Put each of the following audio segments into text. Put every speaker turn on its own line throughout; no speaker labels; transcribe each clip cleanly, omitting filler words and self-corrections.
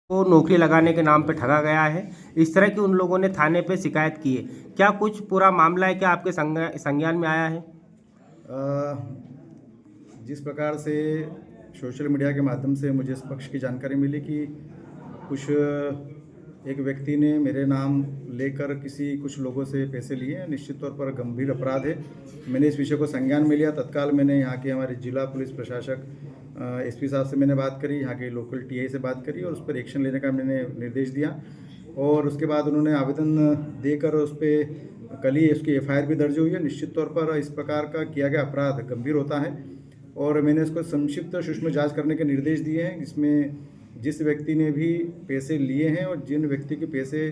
को नौकरी लगाने के नाम पे ठगा गया है। इस तरह की उन लोगों ने थाने पे शिकायत की है। क्या कुछ पूरा मामला है, क्या आपके संज्ञान में आया है?
अ, जिस प्रकार से सोशल मीडिया के माध्यम से मुझे इस पक्ष की जानकारी मिली कि कुछ एक व्यक्ति ने मेरे नाम लेकर कुछ लोगों से पैसे लिए हैं, निश्चित तौर पर गंभीर अपराध है। मैंने इस विषय को संज्ञान में लिया। तत्काल मैंने यहाँ के हमारे जिला पुलिस प्रशासक एसपी साहब से मैंने बात करी, यहाँ के लोकल टीआई से बात करी और उस पर एक्शन लेने का मैंने निर्देश दिया। और उसके बाद उन्होंने आवेदन देकर उस पर कल ही उसकी एफआईआर भी दर्ज हुई है। निश्चित तौर पर इस प्रकार का किया गया अपराध गंभीर होता है और मैंने इसको संक्षिप्त सूक्ष्म जांच करने के निर्देश दिए हैं। इसमें जिस व्यक्ति ने भी पैसे लिए हैं और जिन व्यक्ति के पैसे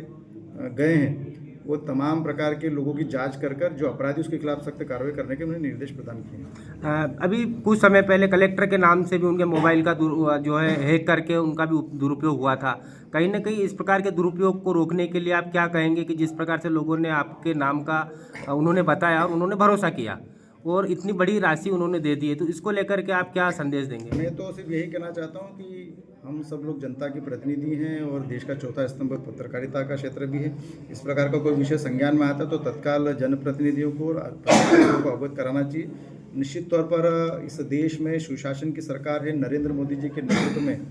गए हैं, वो तमाम प्रकार के लोगों की जांच कर जो अपराधी उसके खिलाफ सख्त कार्रवाई करने के मैंने निर्देश प्रदान किए हैं।
अभी कुछ समय पहले कलेक्टर के नाम से भी उनके मोबाइल का जो है हैक करके उनका भी दुरुपयोग हुआ था। कहीं ना कहीं इस प्रकार के दुरुपयोग को रोकने के लिए आप क्या कहेंगे कि जिस प्रकार से लोगों ने आपके नाम का उन्होंने बताया और उन्होंने भरोसा किया और इतनी बड़ी राशि उन्होंने दे दी है, तो इसको लेकर के आप क्या संदेश देंगे?
मैं तो सिर्फ यही कहना चाहता हूँ कि हम सब लोग जनता के प्रतिनिधि हैं और देश का चौथा स्तंभ पत्रकारिता का क्षेत्र भी है। इस प्रकार का कोई विषय संज्ञान में आता है तो तत्काल जनप्रतिनिधियों को और पत्रकारों को अवगत कराना चाहिए। निश्चित तौर पर इस देश में सुशासन की सरकार है। नरेंद्र मोदी जी के नेतृत्व में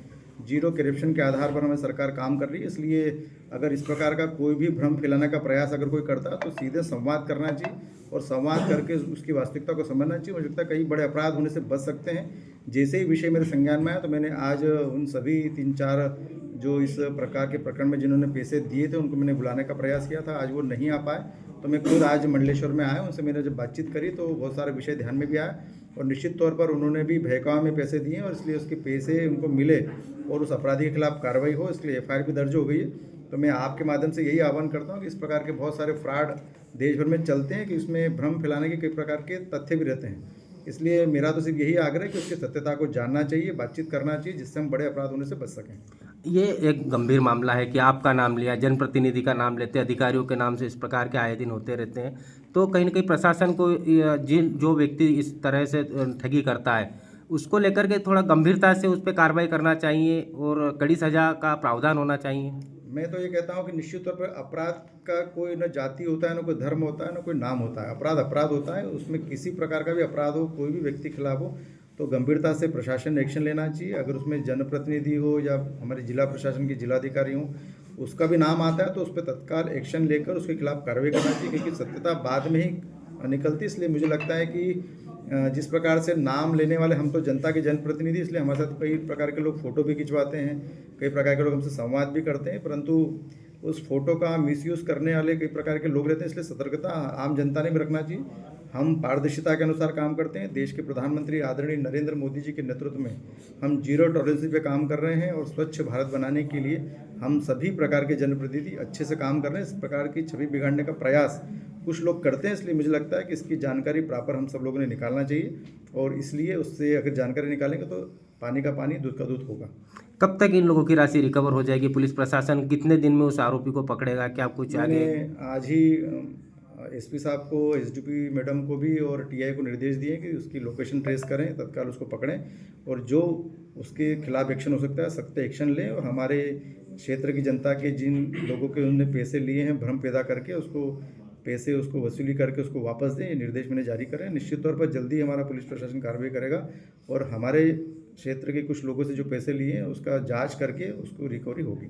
जीरो करप्शन के आधार पर हमें सरकार काम कर रही है। इसलिए अगर इस प्रकार का कोई भी भ्रम फैलाने का प्रयास अगर कोई करता है तो सीधे संवाद करना चाहिए और संवाद करके उसकी वास्तविकता को समझना चाहिए। मुझे लगता है कई बड़े अपराध होने से बच सकते हैं। जैसे ही विषय मेरे संज्ञान में आया तो मैंने आज उन सभी 3-4 जो इस प्रकार के प्रकरण में जिन्होंने पैसे दिए थे उनको मैंने बुलाने का प्रयास किया था। आज वो नहीं आ पाए तो मैं खुद आज मंडलेश्वर में आया। उनसे मैंने जब बातचीत करी तो बहुत सारे विषय ध्यान में भी आया और निश्चित तौर पर उन्होंने भी बहकावे में पैसे दिए और इसलिए उसके पैसे उनको मिले और उस अपराधी के खिलाफ कार्रवाई हो, इसलिए एफआईआर भी दर्ज हो गई है। तो मैं आपके माध्यम से यही आह्वान करता हूँ कि इस प्रकार के बहुत सारे फ्रॉड देश भर में चलते हैं कि इसमें भ्रम फैलाने के कई प्रकार के तथ्य भी रहते हैं। इसलिए मेरा तो सिर्फ यही आग्रह है कि उसकी सत्यता को जानना चाहिए, बातचीत करना चाहिए, जिससे हम बड़े अपराध होने से बच सकें।
ये एक गंभीर मामला है कि आपका नाम लिया, जनप्रतिनिधि का नाम लेते, अधिकारियों के नाम से इस प्रकार के आए दिन होते रहते हैं। तो कहीं ना कहीं प्रशासन को जो व्यक्ति इस तरह से ठगी करता है उसको लेकर के थोड़ा गंभीरता से उस पर कार्रवाई करना चाहिए और कड़ी सजा का प्रावधान होना चाहिए।
मैं तो ये कहता हूँ कि निश्चित तौर पर अपराध का कोई न जाति होता है, न कोई धर्म होता है, न कोई नाम होता है। अपराध अपराध होता है, उसमें किसी प्रकार का भी अपराध हो, कोई भी व्यक्ति खिलाफ हो तो गंभीरता से प्रशासन ने एक्शन लेना चाहिए। अगर उसमें जनप्रतिनिधि हो या हमारे जिला प्रशासन के जिलाधिकारी हों, उसका भी नाम आता है तो उस पर तत्काल एक्शन लेकर उसके खिलाफ कार्रवाई करना चाहिए, क्योंकि सत्यता बाद में ही निकलती। इसलिए मुझे लगता है कि जिस प्रकार से नाम लेने वाले, हम तो जनता के जनप्रतिनिधि, इसलिए हमारे साथ कई प्रकार के लोग फ़ोटो भी खिंचवाते हैं, कई प्रकार के लोग हमसे संवाद भी करते हैं, परंतु उस फोटो का मिसयूज़ करने वाले कई प्रकार के लोग रहते हैं। इसलिए सतर्कता आम जनता ने भी रखना चाहिए। हम पारदर्शिता के अनुसार काम करते हैं। देश के प्रधानमंत्री आदरणीय नरेंद्र मोदी जी के नेतृत्व में हम जीरो टॉलरेंस पे काम कर रहे हैं और स्वच्छ भारत बनाने के लिए हम सभी प्रकार के जनप्रतिनिधि अच्छे से काम कर रहे हैं। इस प्रकार की छवि बिगाड़ने का प्रयास कुछ लोग करते हैं, इसलिए मुझे लगता है कि इसकी जानकारी प्रॉपर हम सब लोगों ने निकालना चाहिए और इसलिए उससे अगर जानकारी निकालेंगे तो पानी का पानी, दूध का दूध होगा।
कब तक इन लोगों की राशि रिकवर हो जाएगी? पुलिस प्रशासन कितने दिन में उस आरोपी को पकड़ेगा? क्या कुछ आगे?
मैंने आज ही एसपी साहब को, एसडीपी मैडम को भी और टीआई को निर्देश दिए कि उसकी लोकेशन ट्रेस करें, तत्काल उसको पकड़ें और जो उसके खिलाफ एक्शन हो सकता है सख्त एक्शन लें और हमारे क्षेत्र की जनता के जिन लोगों के उन्होंने पैसे लिए हैं भ्रम पैदा करके उसको वसूली करके उसको वापस दें, ये निर्देश मैंने जारी करें। निश्चित तौर पर जल्दी हमारा पुलिस प्रशासन कार्रवाई करेगा और हमारे क्षेत्र के कुछ लोगों से जो पैसे लिए हैं उसका जांच करके उसको रिकवरी होगी।